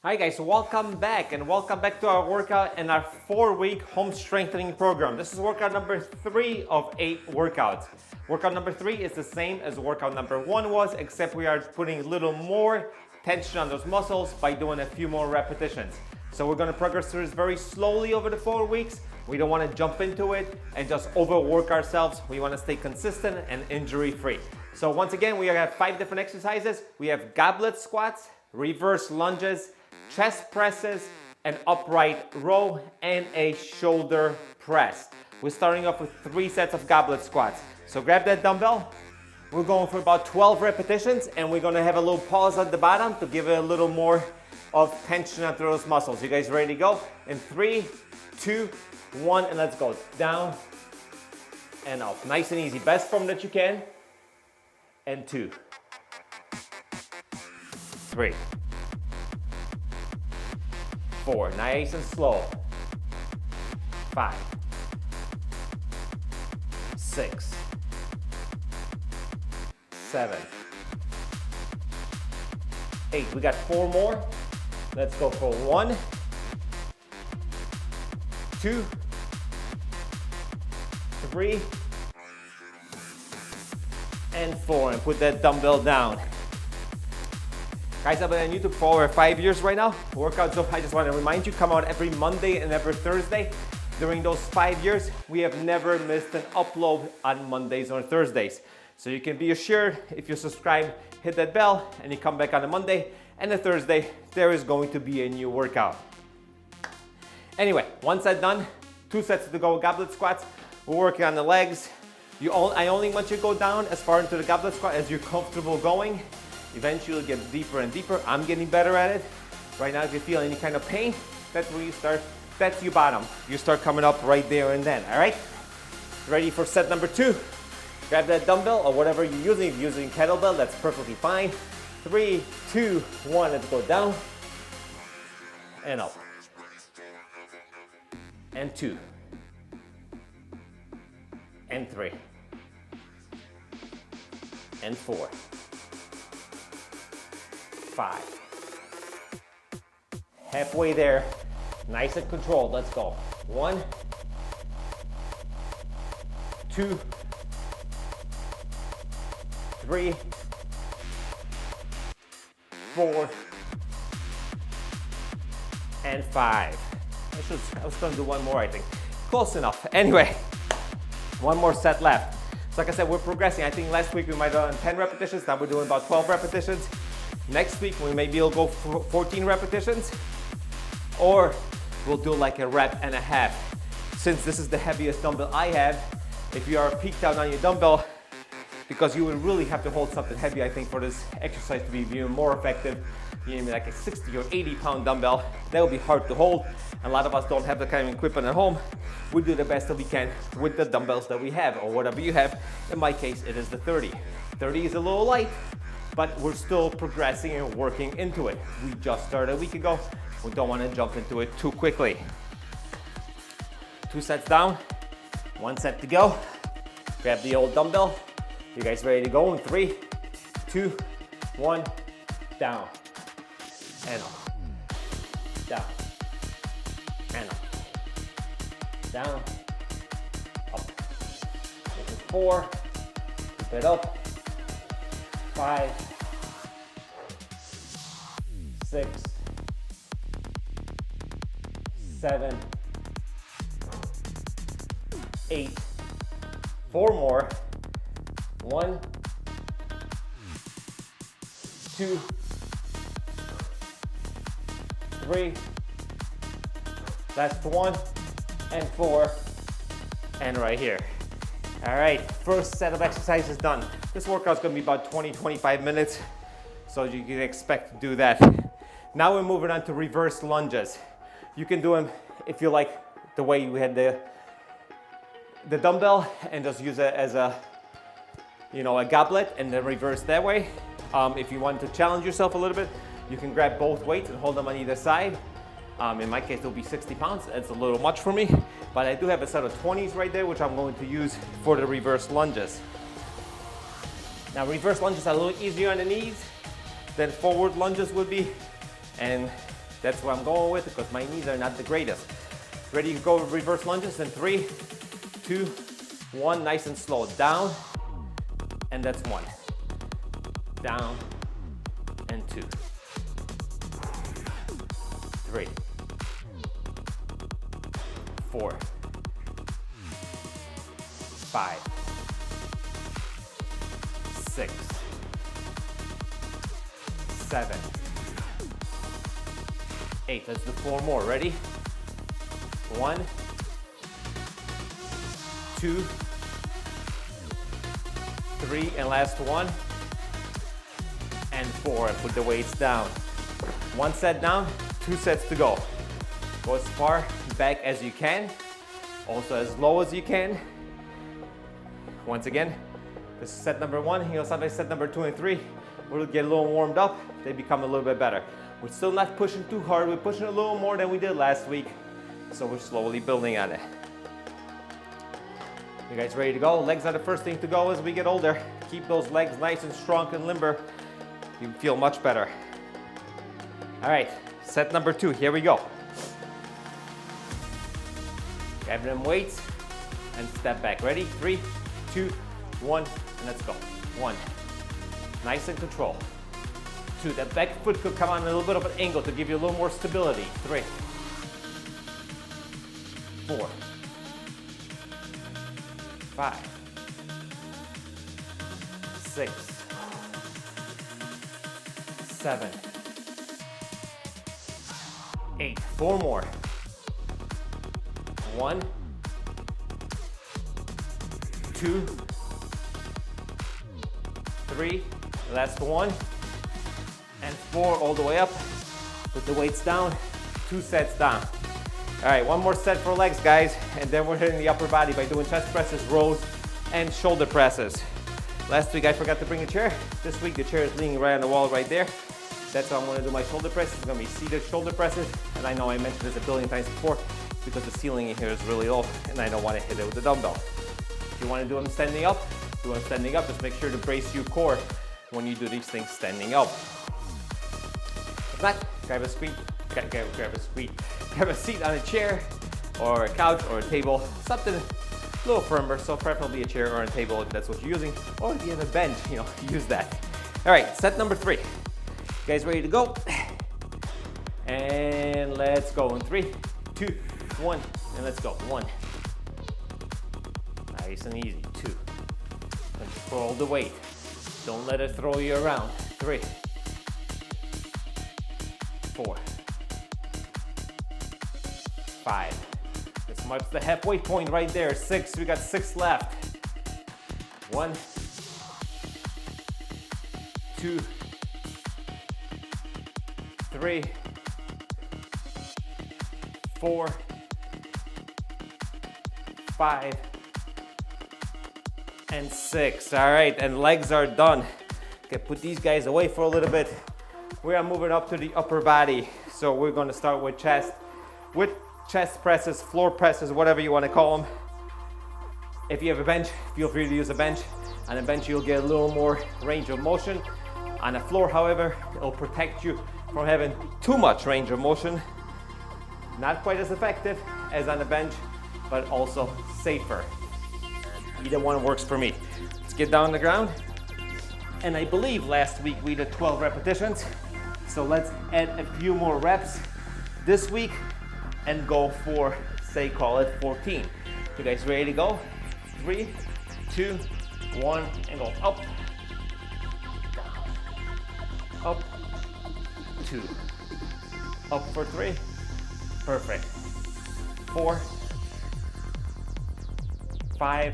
Hi guys, welcome back to our workout and our 4-week home strengthening program. This is workout number 3 of 8 workouts. Workout number 3 is the same as workout number 1 was, except we are putting a little more tension on those muscles by doing a few more repetitions. So we're gonna progress through this very slowly over the 4 weeks. We don't wanna jump into it and just overwork ourselves. We wanna stay consistent and injury-free. So once again, we have 5 different exercises. We have goblet squats, reverse lunges, chest presses, an upright row, and a shoulder press. We're starting off with 3 sets of goblet squats. So grab that dumbbell. We're going for about 12 repetitions, and we're gonna have a little pause at the bottom to give it a little more of tension onto those muscles. You guys ready to go? In 3, 2, 1, and let's go. Down and up. Nice and easy. Best form that you can. And 2, 3, 4, nice and slow. 5, 6, 7, 8. We got 4 more. Let's go for 1, 2, 3, and 4. And put that dumbbell down. Guys, I've been on YouTube for over 5 years right now. Workouts, I just want to remind you, come out every Monday and every Thursday. During those 5 years, we have never missed an upload on Mondays or Thursdays. So you can be assured, if you subscribe, hit that bell, and you come back on a Monday and a Thursday, there is going to be a new workout. Anyway, 1 set done, 2 sets to go with goblet squats. We're working on the legs. I only want you to go down as far into the goblet squat as you're comfortable going. Eventually you'll get deeper and deeper. I'm getting better at it. Right now, if you feel any kind of pain, that's where you start. That's your bottom. You start coming up right there and then, all right? Ready for set number 2? Grab that dumbbell or whatever you're using. If you're using kettlebell, that's perfectly fine. 3, 2, 1, let's go down and up. And 2. And 3. And 4. 5. Halfway there, nice and controlled. Let's go. 1, 2, 3, 4, and 5. I was gonna do 1 more, I think. Close enough. Anyway, 1 more set left. So like I said, we're progressing. I think last week we might have done 10 repetitions. Now we're doing about 12 repetitions. Next week, we maybe will go 14 repetitions, or we'll do like a rep and a half. Since this is the heaviest dumbbell I have, if you are peaked out on your dumbbell, because you would really have to hold something heavy, I think, for this exercise to be even more effective. You need like a 60 or 80 pound dumbbell. That will be hard to hold. A lot of us don't have the kind of equipment at home. We do the best that we can with the dumbbells that we have, or whatever you have. In my case, it is the 30. 30 is a little light, but we're still progressing and working into it. We just started a week ago. We don't want to jump into it too quickly. 2 sets down, 1 set to go. Grab the old dumbbell. You guys ready to go? In 3, 2, 1, down and up, down and up, down, up. This is 4, keep it up. 5, 6, 7, 8, 4 more. 1, 2, 3, last 1, and 4, and right here. All right, first set of exercises done. This workout's gonna be about 20-25 minutes, so you can expect to do that. Now we're moving on to reverse lunges. You can do them if you like the way you had the dumbbell and just use it as a goblet and then reverse that way. If you want to challenge yourself a little bit, you can grab both weights and hold them on either side. In my case, it'll be 60 pounds. It's a little much for me, but I do have a set of 20s right there, which I'm going to use for the reverse lunges. Now, reverse lunges are a little easier on the knees than forward lunges would be, and That's what I'm going with because my knees are not the greatest. Ready to go reverse lunges in 3, 2, 1, nice and slow. Down, and that's 1. Down, and 2. 3, 4, 5, 6, 7, 8. Let's do 4 more. Ready? 1, 2, 3, and last 1, and 4. And put the weights down. 1 set down, 2 sets to go. Go as far back as you can, also as low as you can. Once again, this is set number 1. You know, sometimes set number 2 and 3, we'll get a little warmed up. They become a little bit better. We're still not pushing too hard. We're pushing a little more than we did last week. So we're slowly building on it. You guys ready to go? Legs are the first thing to go as we get older. Keep those legs nice and strong and limber. You feel much better. All right, set number 2. Here we go. Grab them weights and step back. Ready? 3, 2, 1, and let's go. 1. Nice and control. 2. That back foot could come on a little bit of an angle to give you a little more stability. 3, 4, 5, 6, 7, 8. 4 more. 1, 2, 3, last 1, and 4 all the way up. Put the weights down, 2 sets down. All right, 1 more set for legs, guys, and then we're hitting the upper body by doing chest presses, rows, and shoulder presses. Last week I forgot to bring a chair. This week the chair is leaning right on the wall right there. That's how I'm gonna do my shoulder presses. It's gonna be seated shoulder presses, and I know I mentioned this a billion times before because the ceiling in here is really low, and I don't wanna hit it with the dumbbell. If you wanna do them standing up, just make sure to brace your core when you do these things standing up. If not, grab a seat on a chair or a couch or a table, something a little firmer, so preferably a chair or a table if that's what you're using, or if you have a bench, you know, use that. All right, set number 3. You guys ready to go? And let's go in 3, 2, 1, and let's go. 1. Nice and easy. 2. Control the weight. Don't let it throw you around. 3, 4, 5. This marks the halfway point right there. 6. We got 6 left. 1, 2, 3, 4, 5, and 6. All right, and legs are done. Okay, put these guys away for a little bit. We are moving up to the upper body. So we're going to start with chest presses, floor presses, whatever you want to call them. If you have a bench, feel free to use a bench. On a bench, you'll get a little more range of motion. On the floor, however, it'll protect you from having too much range of motion. Not quite as effective as on the bench, but also safer. Either one works for me. Let's get down on the ground. And I believe last week we did 12 repetitions. So let's add a few more reps this week and go for, say, call it 14. You guys ready to go? 3, 2, 1, and go up, down, up, 2, up for 3, perfect, 4, 5,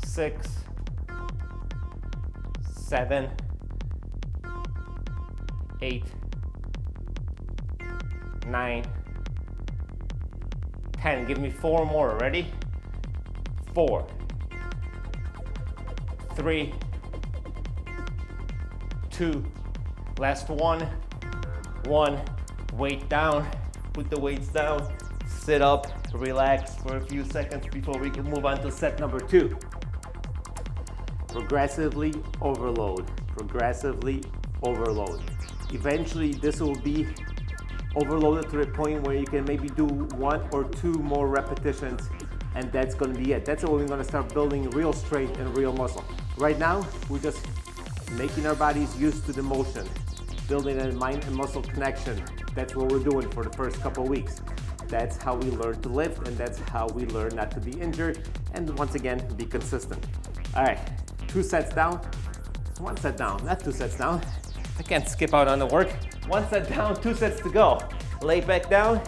6, 7, 8, 9, 10. Give me 4 more. Ready? 4, 3, 2, last 1, weight down, put the weights down, sit up, relax for a few seconds before we can move on to set number 2. Progressively overload, progressively overload. Eventually, this will be overloaded to the point where you can maybe do 1 or 2 more repetitions, and that's gonna be it. That's when we're gonna start building real strength and real muscle. Right now, we're just making our bodies used to the motion, building a mind and muscle connection. That's what we're doing for the first couple of weeks. That's how we learn to lift, and that's how we learn not to be injured, and once again, be consistent. All right, 2 sets down, 1 set down, not 2 sets down. I can't skip out on the work. 1 set down, 2 sets to go. Lay back down,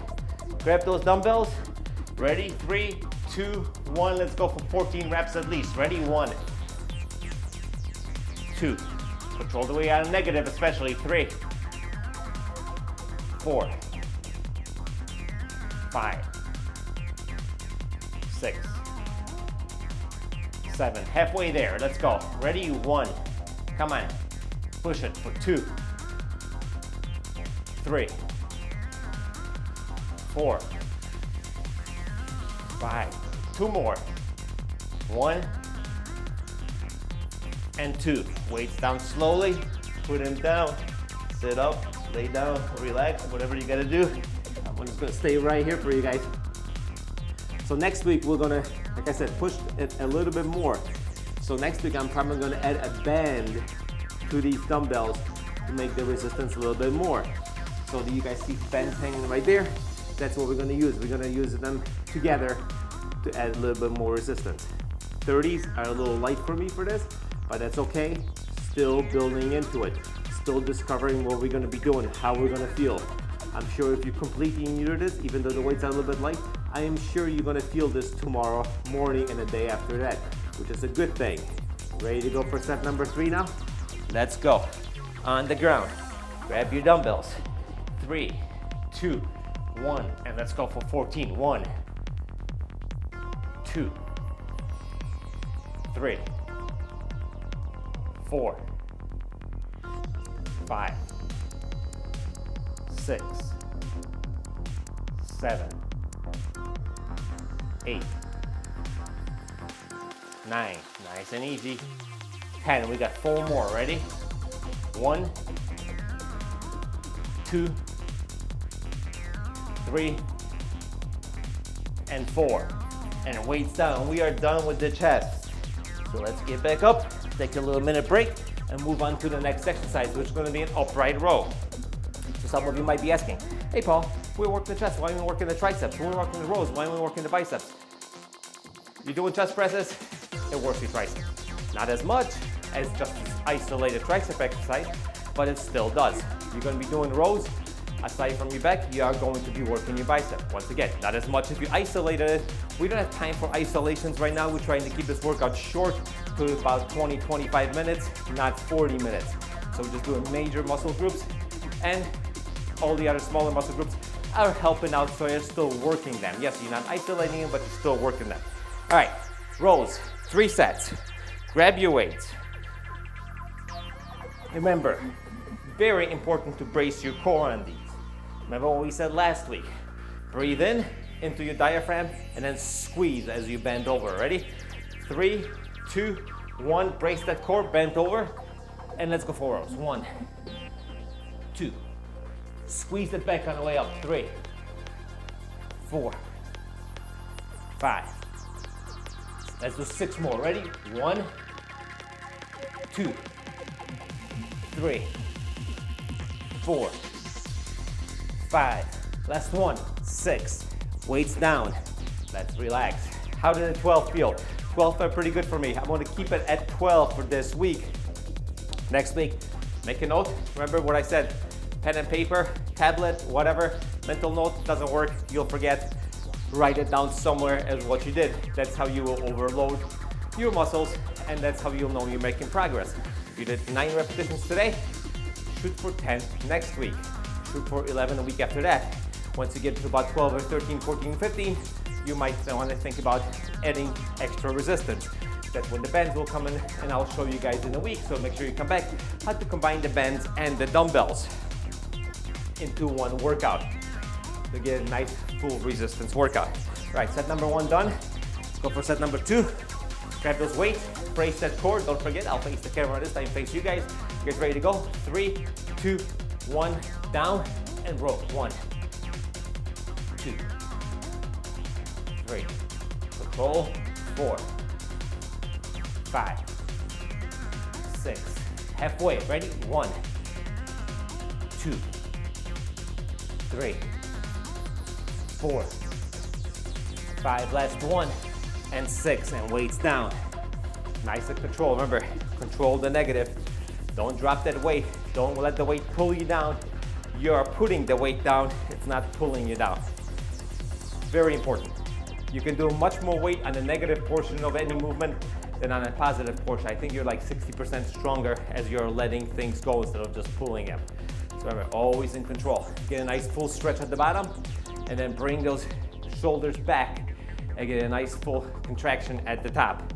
grab those dumbbells. Ready, 3, 2, 1, let's go for 14 reps at least. Ready, 1, 2, control the way out of negative, especially 3, 4, 5, 6, 7, halfway there, let's go. Ready, 1, come on, push it for 2, 3, 4, 5, 2 more, 1, and 2. Weights down slowly, put them down, sit up, lay down, relax, whatever you gotta do. I'm just gonna stay right here for you guys. So next week we're gonna, like I said, push it a little bit more. So next week I'm probably gonna add a band to these dumbbells to make the resistance a little bit more. So do you guys see bands hanging right there? That's what we're gonna use. We're gonna use them together to add a little bit more resistance. 30s are a little light for me for this, but that's okay. Still building into it. Still discovering what we're gonna be doing, how we're gonna feel. I'm sure if you're completely new to this, even though the weights are a little bit light, I am sure you're gonna feel this tomorrow morning and the day after that, which is a good thing. Ready to go for set number 3 now? Let's go. On the ground, grab your dumbbells. 3, 2, 1, and let's go for 14. 1, 2, 3, 4, 5, 6, 7, 8, 9, nice and easy. 10, we got 4 more, ready? 1, 2, 3, and 4. And weights down, we are done with the chest. So let's get back up, take a little minute break, and move on to the next exercise, which is gonna be an upright row. So some of you might be asking, hey Paul, we're working the chest, why aren't we working the triceps? We're working the rows, why aren't we working the biceps? You're doing chest presses, it works your triceps. Not as much as just this isolated tricep exercise, but it still does. You're gonna be doing rows, aside from your back, you are going to be working your bicep. Once again, not as much if you isolated it. We don't have time for isolations right now. We're trying to keep this workout short to about 20-25 minutes, not 40 minutes. So we're just doing major muscle groups, and all the other smaller muscle groups are helping out, so you're still working them. Yes, you're not isolating them, but you're still working them. All right, rows, 3 sets. Grab your weights. Remember, very important to brace your core on these. Remember what we said last week. Breathe in into your diaphragm and then squeeze as you bend over. Ready? 3, 2, 1. Brace that core, bend over, and let's go for rows. 1, 2. Squeeze it back on the way up. 3, 4, 5. Let's do 6 more. Ready? 1, 2, 3, 4, 5. Last one. 6. Weights down. Let's relax. How did the 12 feel? 12 felt pretty good for me. I'm going to keep it at 12 for this week. Next week, make a note. Remember what I said. Pen and paper, tablet, whatever. Mental note doesn't work. You'll forget. Write it down somewhere as what you did. That's how you will overload your muscles, and that's how you'll know you're making progress. If you did 9 repetitions today, shoot for 10 next week. Shoot for 11 a week after that. Once you get to about 12 or 13, 14, 15, you might want to think about adding extra resistance. That's when the bands will come in, and I'll show you guys in a week, so make sure you come back how to combine the bands and the dumbbells into one workout to get a nice full resistance workout. All right, set number 1 done. Let's go for set number 2. Grab those weights, brace that core. Don't forget, I'll face the camera this time, face you guys. Get ready to go. 3, 2, 1, down, and row. 1, 2, 3, control, 4, 5, 6, halfway, ready? 1, 2, 3, 4, 5, last 1, and 6, and weights down. Nice and control, remember, control the negative. Don't drop that weight, don't let the weight pull you down. You're putting the weight down, it's not pulling you down. Very important. You can do much more weight on the negative portion of any movement than on a positive portion. I think you're like 60% stronger as you're letting things go instead of just pulling them. So remember, always in control. Get a nice full stretch at the bottom, and then bring those shoulders back and get a nice full contraction at the top.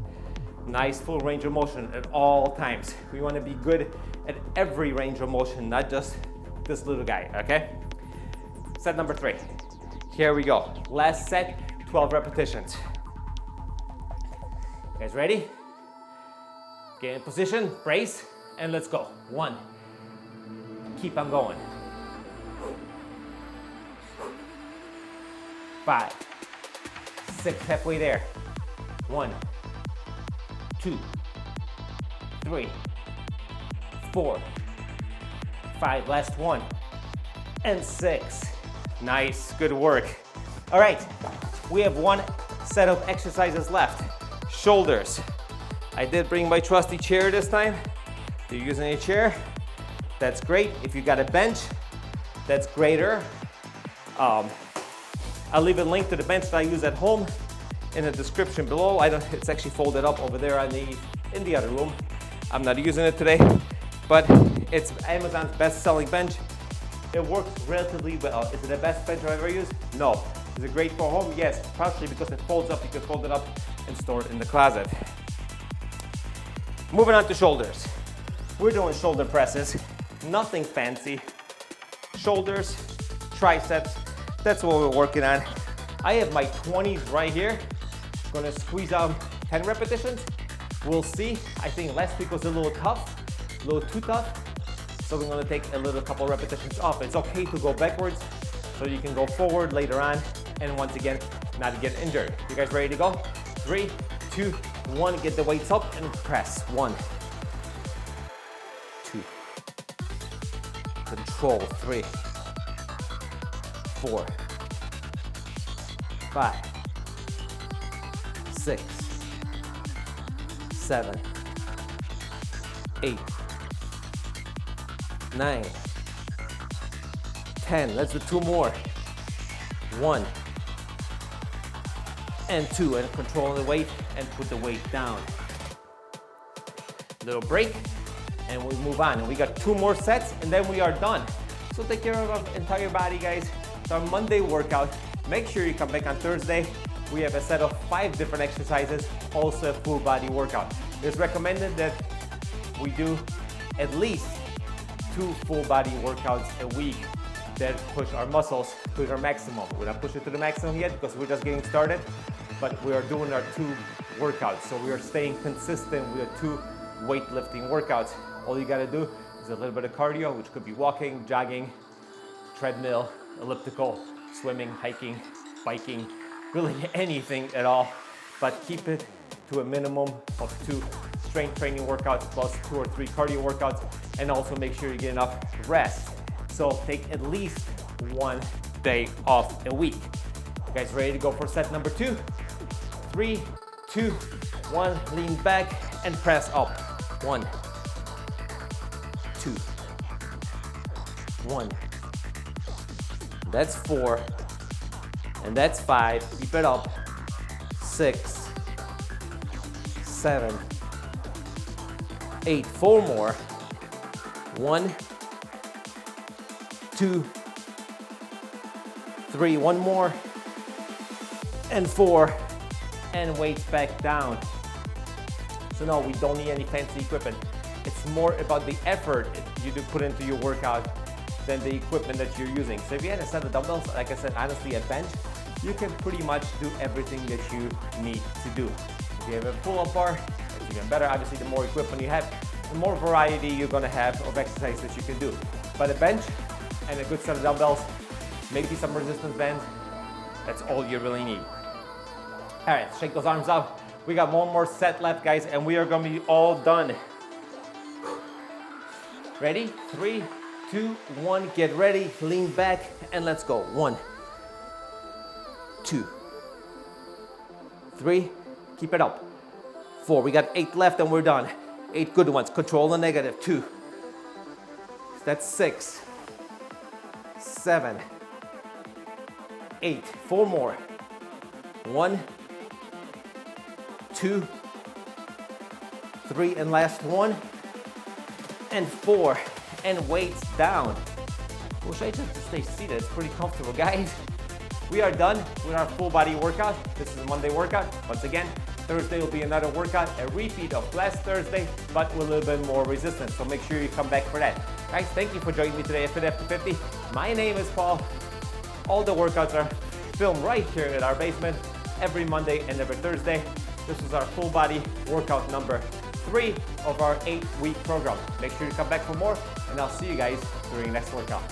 Nice full range of motion at all times. We want to be good at every range of motion, not just this little guy, okay? Set number 3. Here we go. Last set, 12 repetitions. You guys ready? Get in position, brace, and let's go. 1. Keep on going. 5, 6, halfway there. 1, 2, 3, 4, 5, last 1, and 6. Nice, good work. All right, we have 1 set of exercises left. Shoulders. I did bring my trusty chair this time. If you're using a chair, that's great. If you got a bench, that's greater. I'll leave a link to the bench that I use at home in the description below. It's actually folded up over there in the other room. I'm not using it today, but it's Amazon's best-selling bench. It works relatively well. Is it the best bench I've ever used? No. Is it great for home? Yes, partially because it folds up. You can fold it up and store it in the closet. Moving on to shoulders. We're doing shoulder presses. Nothing fancy. Shoulders, triceps, that's what we're working on. I have my 20s right here. Gonna squeeze out 10 repetitions. We'll see. I think last week was a little tough, a little too tough. So we're gonna take a couple repetitions off. It's okay to go backwards so you can go forward later on. And once again, not get injured. You guys ready to go? 3, 2, 1, get the weights up and press. 1, 2, control, 3, 4, 5, 6, 7, 8, 9, 10. Let's do 2 more. 1 and 2, and control the weight and put the weight down. Little break, and we move on. And we got 2 more sets, and then we are done. So take care of our entire body, guys. It's our Monday workout. Make sure you come back on Thursday. We have a set of 5 different exercises, also a full body workout. It's recommended that we do at least 2 full body workouts a week that push our muscles to their maximum. We're not pushing to the maximum yet because we're just getting started, but we are doing our 2 workouts. So we are staying consistent with the 2 weightlifting workouts. All you gotta do is a little bit of cardio, which could be walking, jogging, treadmill, elliptical, swimming, hiking, biking, really anything at all, but keep it to a minimum of 2 strength training workouts plus 2 or 3 cardio workouts, and also make sure you get enough rest. So take at least 1 day off a week. You guys ready to go for set number 2? 3, 2, 1, lean back and press up. 1, 2, 1. That's 4, and that's 5. Keep it up. 6, 7, 8. 4 more. 1, 2, 3. 1 more, and 4, and weights back down. So no, we don't need any fancy equipment. It's more about the effort you do put into your workout than the equipment that you're using. So if you had a set of dumbbells, like I said, honestly, a bench, you can pretty much do everything that you need to do. If you have a pull-up bar, it's even better. Obviously, the more equipment you have, the more variety you're gonna have of exercise that you can do. by the bench and a good set of dumbbells, maybe some resistance bands. That's all you really need. All right, shake those arms out. We got one more set left, guys, and we are gonna be all done. Ready? 3, 2, 1, get ready, lean back, and let's go. 1, 2, 3, keep it up. 4, we got 8 left and we're done. 8 good ones, control the negative. 2, that's 6, 7, 8, 4 more. 1, 2, 3, and last one, and 4, and weights down. Wish I just stay seated, it's pretty comfortable, guys. We are done with our full body workout. This is a Monday workout. Once again, Thursday will be another workout, a repeat of last Thursday, but with a little bit more resistance, so make sure you come back for that. Guys, thank you for joining me today at Fit After 50. My name is Paul. All the workouts are filmed right here in our basement every Monday and every Thursday. This is our full body workout number 3 of our 8-week program. Make sure you come back for more, and I'll see you guys during the next workout.